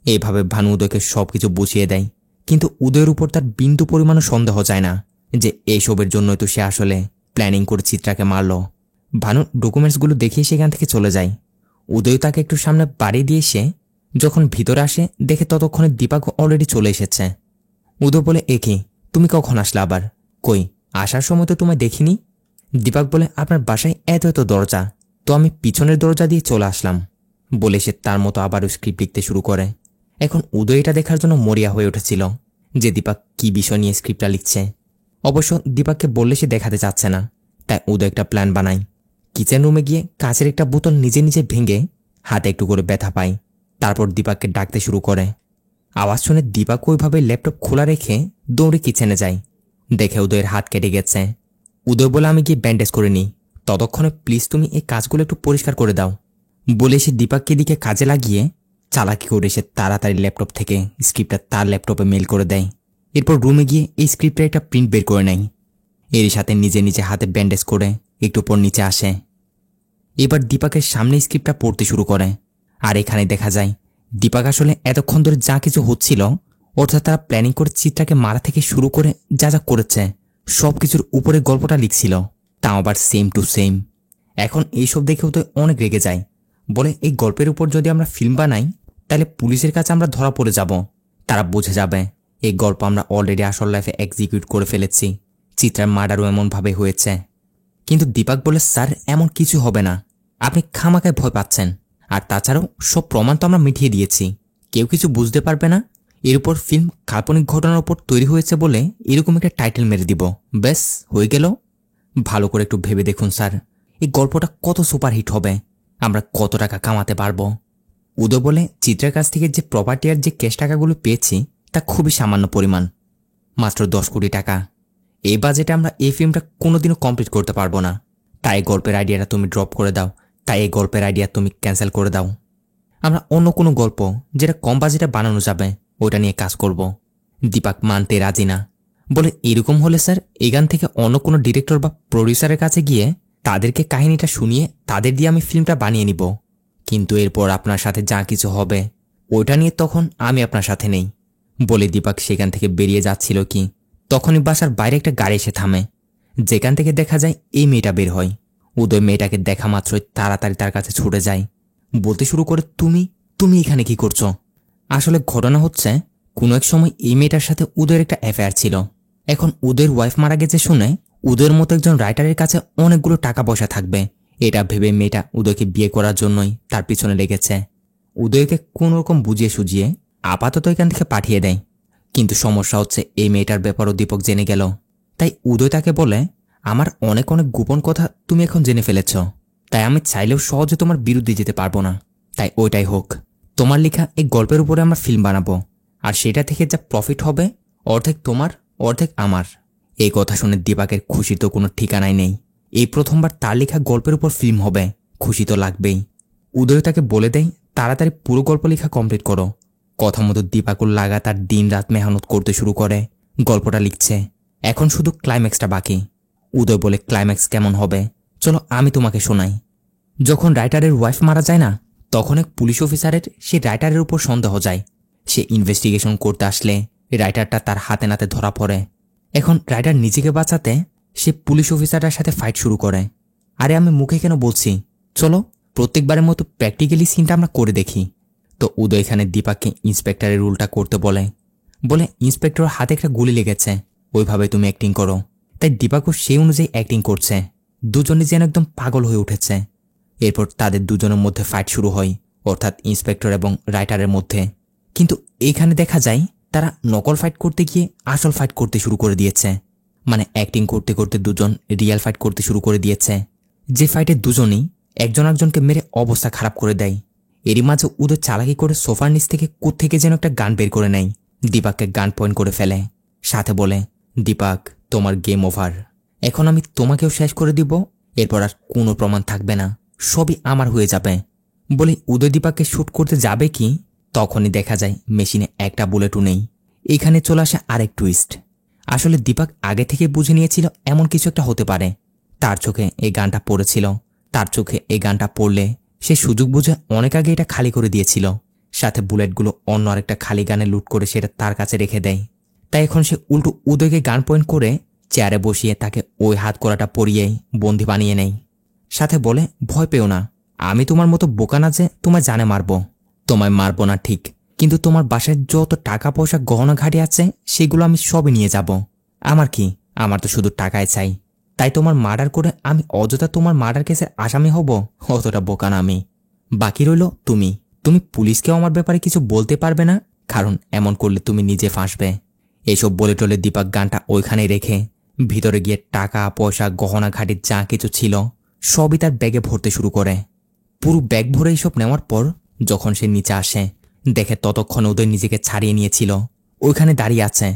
এইভাবে ভানু উদয়কে সবকিছু বুঝিয়ে দেয়, কিন্তু উদয়ের উপর তার বিন্দু পরিমাণও সন্দেহ যায় না যে এইসবের জন্যই তো সে আসলে প্ল্যানিং করে চিত্রাকে মারল। ভানু ডকুমেন্টসগুলো দেখিয়ে সেখান থেকে চলে যায়। উদয় তাকে একটু সামনে বাড়ি দিয়ে সে যখন ভিতরে আসে দেখে ততক্ষণে দীপাক অলরেডি চলে এসেছে। উদয় বলে, এ কি, তুমি কখন আসলে আবার? কই, আসার সময় তো তোমায় দেখিনি। দীপাক বলে, আপনার বাসায় এত এত দরজা, তো আমি পিছনের দরজা দিয়ে চলে আসলাম। বলে সে তার মতো আবারও স্ক্রিপ্ট লিখতে শুরু করে। এখন উদয় এটা দেখার জন্য মরিয়া হয়ে উঠেছিল যে দীপাক কি বিষয় নিয়ে স্ক্রিপ্টটা লিখছে। অবশ্য দীপাককে বললে সে দেখাতে চাচ্ছে না, তাই উদয় একটা প্ল্যান বানায়। কিচেন রুমে গিয়ে কাঁচের একটা বোতল নিজে নিজে ভেঙে হাতে একটু করে ব্যথা পায়। তারপর দীপাককে ডাকতে শুরু করে। আওয়াজ শুনে দীপাক ওইভাবে ল্যাপটপ খোলা রেখে দৌড়ে কিচেনে যায়। দেখে উদয়ের হাত কেটে গেছে। উদয় বলে, আমি গিয়ে ব্যান্ডেজ করে নিই, ততক্ষণে প্লিজ তুমি এই কাজগুলো একটু পরিষ্কার করে দাও। বলে সে দীপাককে দিকে কাজে লাগিয়ে চালাকি করে সে তাড়াতাড়ি ল্যাপটপ থেকে স্ক্রিপ্টটা তার ল্যাপটপে মেল করে দেয়। এরপর রুমে গিয়ে এই স্ক্রিপ্টের একটা প্রিন্ট বের করে নেয়। এর সাথে নিজে নিজে হাতে ব্যান্ডেজ করে একটু পর নিচে আসে। এবার দীপাকের সামনে স্ক্রিপ্টটা পড়তে শুরু করে। আর এখানে দেখা যায় দীপাক আসলে এতক্ষণ ধরে যা কিছু হচ্ছিল, অর্থাৎ তারা প্ল্যানিং করে চিত্রাকে মারা থেকে শুরু করে যা যা করেছে সবকিছুর উপরে গল্পটা লিখছিল, তাও আবার সেম টু সেম। এখন এইসব দেখেও তো অনেক রেগে যায়। বলে, এই গল্পের উপর যদি আমরা ফিল্ম বানাই তাহলে পুলিশের কাছে আমরা ধরা পড়ে যাব, তারা বুঝে যাবে এই গল্প আমরা অলরেডি আসল লাইফে এক্সিকিউট করে ফেলেছি, চিত্রার মার্ডারও এমনভাবে হয়েছে। কিন্তু দীপাক বলে, স্যার এমন কিছু হবে না, আপনি খামাকায় ভয় পাচ্ছেন, আর তাছাড়াও সব প্রমাণ তো আমরা মিটিয়ে দিয়েছি, কেউ কিছু বুঝতে পারবে না। এর উপর ফিল্ম কাল্পনিক ঘটনার উপর তৈরি হয়েছে বলে এরকম একটা টাইটেল মেরে দিব, ব্যাস হয়ে গেল। ভালো করে একটু ভেবে দেখুন স্যার, এই গল্পটা কত সুপারহিট হবে, আমরা কত টাকা কামাতে পারবো। উদয় বলে, চিত্রার কাছ থেকে যে প্রপার্টি আর যে ক্যাশ টাকাগুলো পেয়েছি তা খুবই সামান্য পরিমাণ, মাত্র 10 কোটি টাকা। এই বাজেটে আমরা এই ফিল্মটা কোনোদিনও কমপ্লিট করতে পারবো না। তাই গল্পের আইডিয়াটা তুমি ড্রপ করে দাও, তাই এই গল্পের আইডিয়া তুমি ক্যান্সেল করে দাও। আমরা অন্য কোনো গল্প যেটা কম বাজেটে বানানো যাবে ওটা নিয়ে কাজ করব। দীপক মানতে রাজি না, বলে, এরকম হলে স্যার এখান থেকে অন্য কোনো ডিরেক্টর বা প্রডিউসারের কাছে গিয়ে তাদেরকে কাহিনীটা শুনিয়ে তাদের দিয়ে আমি ফিল্মটা বানিয়ে নিব। কিন্তু এরপর আপনার সাথে যা কিছু হবে ওইটা নিয়ে তখন আমি আপনার সাথে নেই। বলে দীপক সেখান থেকে বেরিয়ে যাচ্ছিল কি তখনই বাসার বাইরে একটা গাড়ি এসে থামে, যেখান থেকে দেখা যায় এই মেয়েটা বের হয়। উদয় মেয়েটাকে দেখা মাত্রই তাড়াতাড়ি তার কাছে ছুটে যায়, বলতে শুরু করে, তুমি তুমি এখানে কি করছো? আসলে ঘটনা হচ্ছে, কোনো এক সময় এই মেয়েটার সাথে উদয়ের একটা অ্যাফেয়ার ছিল। এখন উদয়ের ওয়াইফ মারা গেছে শুনে উদয়ের মতো একজন রাইটারের কাছে অনেকগুলো টাকা পয়সা থাকবে, এটা ভেবে মেয়েটা উদয়কে বিয়ে করার জন্যই তার পিছনে লেগেছে। উদয়কে কোনোরকম বুঝিয়ে সুঝিয়ে আপাতত এখান থেকে পাঠিয়ে দেয়। কিন্তু সমস্যা হচ্ছে, এই মেয়েটার ব্যাপারও দীপক জেনে গেল। তাই উদয় তাকে বলে, আমার অনেক অনেক গোপন কথা তুমি এখন জেনে ফেলেছ, তাই আমি চাইলেও সহজে তোমার বিরুদ্ধে যেতে পারবো না। তাই ওইটাই হোক, তোমার লেখা এই গল্পের উপরে আমরা ফিল্ম বানাবো, আর সেটা থেকে যা প্রফিট হবে অর্ধেক তোমার অর্ধেক আমার। এই কথা শুনে দীপকের খুশি তো কোনো ঠিকানাই নেই। এই প্রথমবার তার লেখা গল্পের উপর ফিল্ম হবে, খুশি তো লাগবেই। উদয় তাকে বলে দেয়, তাড়াতাড়ি পুরো গল্প লেখা কমপ্লিট করো। কথা মতো দীপাকুর লাগাতার দিন রাত মেহনত করতে শুরু করে, গল্পটা লিখছে। এখন শুধু ক্লাইম্যাক্সটা বাকি। উদয় বলে, ক্লাইম্যাক্স কেমন হবে? চলো আমি তোমাকে শোনাই। যখন রাইটারের ওয়াইফ মারা যায় না, তখন এক পুলিশ অফিসারের সে রাইটারের উপর সন্দেহ যায়। সে ইনভেস্টিগেশন করতে আসলে রাইটারটা তার হাতে নাতে ধরা পড়ে। এখন রাইটার নিজেকে বাঁচাতে সে পুলিশ অফিসারটার সাথে ফাইট শুরু করে। আরে আমি মুখে কেন বলছি, চলো প্রত্যেকবারের মতো প্র্যাকটিক্যালি সিনটা আমরা করে দেখি। তো উদয় এখানে দীপককে ইন্সপেক্টরের রুলটা করতে বলে, ইন্সপেক্টর হাতে একটা গুলি লেগেছে, ওইভাবে তুমি অ্যাক্টিং করো। তাই দীপকও সেই অনুযায়ী অ্যাক্টিং করছে। দুজনে যেন একদম পাগল হয়ে উঠেছে। এরপর তাদের দুজনের মধ্যে ফাইট শুরু হয়, অর্থাৎ ইন্সপেক্টর এবং রাইটারের মধ্যে। কিন্তু এইখানে দেখা যায় তারা নকল ফাইট করতে গিয়ে আসল ফাইট করতে শুরু করে দিয়েছে। মানে অ্যাক্টিং করতে করতে দুজন রিয়েল ফাইট করতে শুরু করে দিয়েছে, যে ফাইটে দুজনেই একজন একজনকে মেরে অবস্থা খারাপ করে দেয়। এরই মাঝে উদয় চালাকি করে সোফার নিচ থেকে কোত্থেকে যেন একটা গান বের করে নেয়, দীপককে গান পয়েন্ট করে ফেলে, সাথে বলে, দীপক তোমার গেম ওভার, এখন আমি তোমাকেও শেষ করে দিব। এরপর আর কোনো প্রমাণ থাকবে না, সবই আমার হয়ে যাবে। বলে উদয় দীপককে শুট করতে যাবে কি তখনই দেখা যায় মেশিনে একটা বুলেটও নেই। এখানে চলে আসে আরেক টুইস্ট। আসলে দীপক আগে থেকে বুঝে নিয়েছিল এমন কিছু একটা হতে পারে। তার চোখে এই গানটা পড়েছিল, তার চোখে এই গানটা পড়লে সে সুযোগ বুঝে অনেক আগে এটা খালি করে দিয়েছিল। সাথে বুলেটগুলো অন্য আরেকটা খালি গানে লুট করে সেটা তার কাছে রেখে দেয়। তাই এখন সে উল্টো উদয়কে গান পয়েন্ট করে চেয়ারে বসিয়ে তাকে ওই হাত করাটা পরিয়েই বন্দি বানিয়ে নেয়। সাথে বলে, ভয় পেও না, আমি তোমার মতো বোকা না যে তোমায় জানে মারবো। তোমায় মারবো না ঠিক, কিন্তু তোমার বাসায় যত টাকা পয়সা গহনা ঘাটি আছে সেগুলো আমি সবই নিয়ে যাব। আমার কি, আমার তো শুধু টাকায় চাই। তাই তোমার মার্ডার করে আমি অযথা তোমার মার্ডার কেসের আসামি হব, অতটা বোকা না আমি। বাকি রইল তুমি তুমি পুলিশকেও আমার ব্যাপারে কিছু বলতে পারবে না, কারণ এমন করলে তুমি নিজে ফাঁসবে। এইসব বলে টলে দীপক গানটা ওইখানে রেখে ভিতরে গিয়ে টাকা পয়সা গহনা ঘাটির যা কিছু ছিল সবই তার ব্যাগে ভরতে শুরু করে। পুরো ব্যাগ ভরে এইসব নেওয়ার পর যখন সে নিচে আসে, দেখে ততক্ষণ উদয় নিজেকে ছাড়িয়ে নিয়েছিল, ওইখানে দাঁড়িয়ে আছে।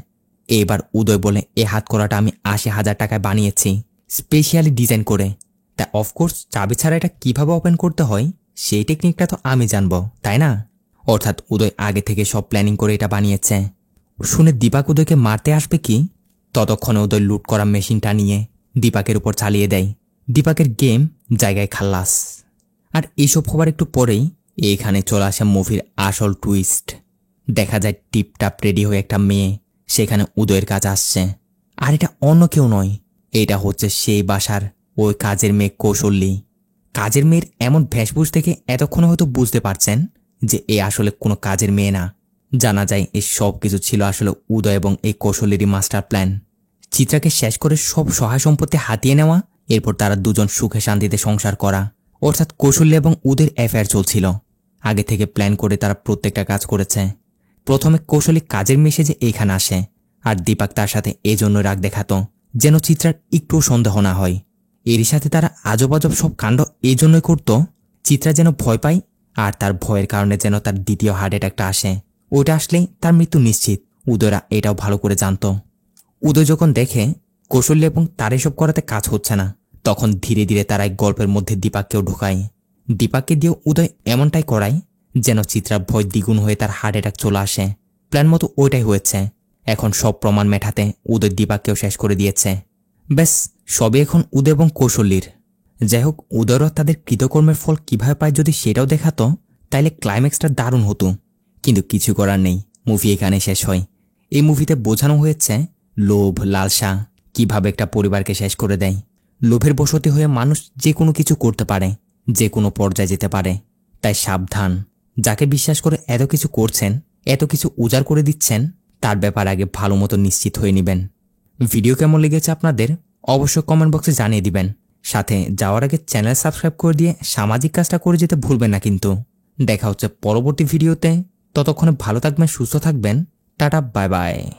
এবার উদয় বলে, এ হাত করাটা আমি ৮০,০০০ টাকায় বানিয়েছি, স্পেশালি ডিজাইন করে। তা অফকোর্স চাবি ছাড়া এটা কিভাবে ওপেন করতে হয় সেই টেকনিকটা তো আমি জানবো, তাই না? অর্থাৎ উদয় আগে থেকে সব প্ল্যানিং করে এটা বানিয়েছে। শুনে দীপক উদয়কে মারতে আসবে কি ততক্ষণে উদয় লুট করা মেশিনটা নিয়ে দীপকের উপর চালিয়ে দেয়। দীপকের গেম জায়গায় খাল্লাস। আর এইসব হবার একটু পরেই এখানে চলে আসে মুভির আসল টুইস্ট। দেখা যায় টিপটাপ রেডি হয়ে একটা মেয়ে সেখানে উদয়ের কাছে আসছে। আর এটা অন্য কেউ নয়, এটা হচ্ছে সেই বাসার ওই কাজের মেয়ে কৌশল্যী। কাজের মেয়ের এমন ভেষভূষ থেকে এতক্ষণে হয়তো বুঝতে পারছেন যে এ আসলে কোনো কাজের মেয়ে না। জানা যায় এই সব কিছু ছিল আসলে উদয় এবং এই কৌশল্যেরই মাস্টার প্ল্যান। চিত্রাকে শেষ করে সব সহায় সম্পত্তি হাতিয়ে নেওয়া, এরপর তারা দুজন সুখে শান্তিতে সংসার করা। অর্থাৎ কৌশল্য এবং উদয়ের অ্যাফেয়ার চলছিল। আগে থেকে প্ল্যান করে তারা প্রত্যেকটা কাজ করেছে। প্রথমে কৌশলী কাজের মেয়ে যে এইখানে আসে, আর দীপক তার সাথে এই জন্য রাগ দেখাতো যেন চিত্রার একটুও সন্দেহ না হয়। এরই সাথে তারা আজব আজব সব কাণ্ড এই জন্যই করত চিত্রা যেন ভয় পায় আর তার ভয়ের কারণে যেন তার দ্বিতীয় হার্ট অ্যাটাকটা আসে। ওটা আসলেই তার মৃত্যু নিশ্চিত। উদয়রা এটাও ভালো করে জানত। উদয় যখন দেখে কৌশল্য এবং তার এসব করাতে কাজ হচ্ছে না, তখন ধীরে ধীরে তারা এক গল্পের মধ্যে দীপাককেও ঢোকায়। দীপাককে দিয়ে উদয় এমনটাই করায় যেন চিত্রার ভয় দ্বিগুণ হয়ে তার হার্ট অ্যাটাক চলে আসে। প্ল্যান মতো ওইটাই হয়েছে। এখন সব প্রমাণ মেটাতে উদয় দীপাককেও শেষ করে দিয়েছে। ব্যাস, সবই এখন উদয় এবং কৌশল্যীর। যাই হোক, উদয়রা তাদের কৃতকর্মের ফল কিভাবে পায় যদি সেটাও দেখাতো, তাইলে ক্লাইম্যাক্সটা দারুণ হতো। কিন্তু কিছু করার নেই, মুভি এখানে শেষ হয়। এই মুভিতে বোঝানো হয়েছে লোভ, লালসা কিভাবে একটা পরিবারকে শেষ করে দেয়। লোভের বশতী হয়ে মানুষ যে কোনো কিছু করতে পারে, যে কোনো পর্যায়ে যেতে পারে। তাই সাবধান, যাকে বিশ্বাস করে এত কিছু করছেন, এত কিছু উজাড় করে দিচ্ছেন, তার ব্যাপার আগে ভালো মতো নিশ্চিত হয়ে নেবেন। ভিডিও কেমন লেগেছে আপনাদের অবশ্যই কমেন্ট বক্সে জানিয়ে দিবেন। সাথে যাওয়ার আগে চ্যানেল সাবস্ক্রাইব করে দিয়ে সামাজিক কাজটা করে যেতে ভুলবেন না কিন্তু। দেখা হচ্ছে পরবর্তী ভিডিওতে। ততক্ষণে ভালো থাকবেন, সুস্থ থাকবেন। Tata, bye bye.